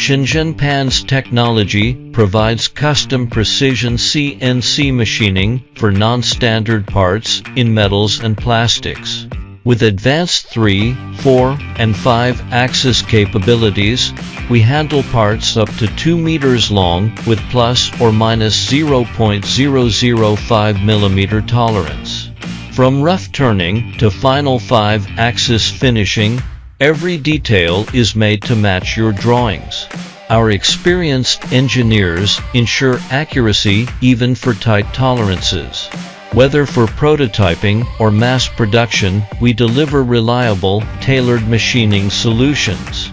Shenzhen's technology provides custom precision CNC machining for non-standard parts in metals and plastics. With advanced 3, 4, and 5-axis capabilities, we handle parts up to 2 meters long with plus or minus 0.005 millimeter tolerance. From rough turning to final 5-axis finishing, every detail is made to match your drawings. Our experienced engineers ensure accuracy even for tight tolerances. Whether for prototyping or mass production, we deliver reliable, tailored machining solutions.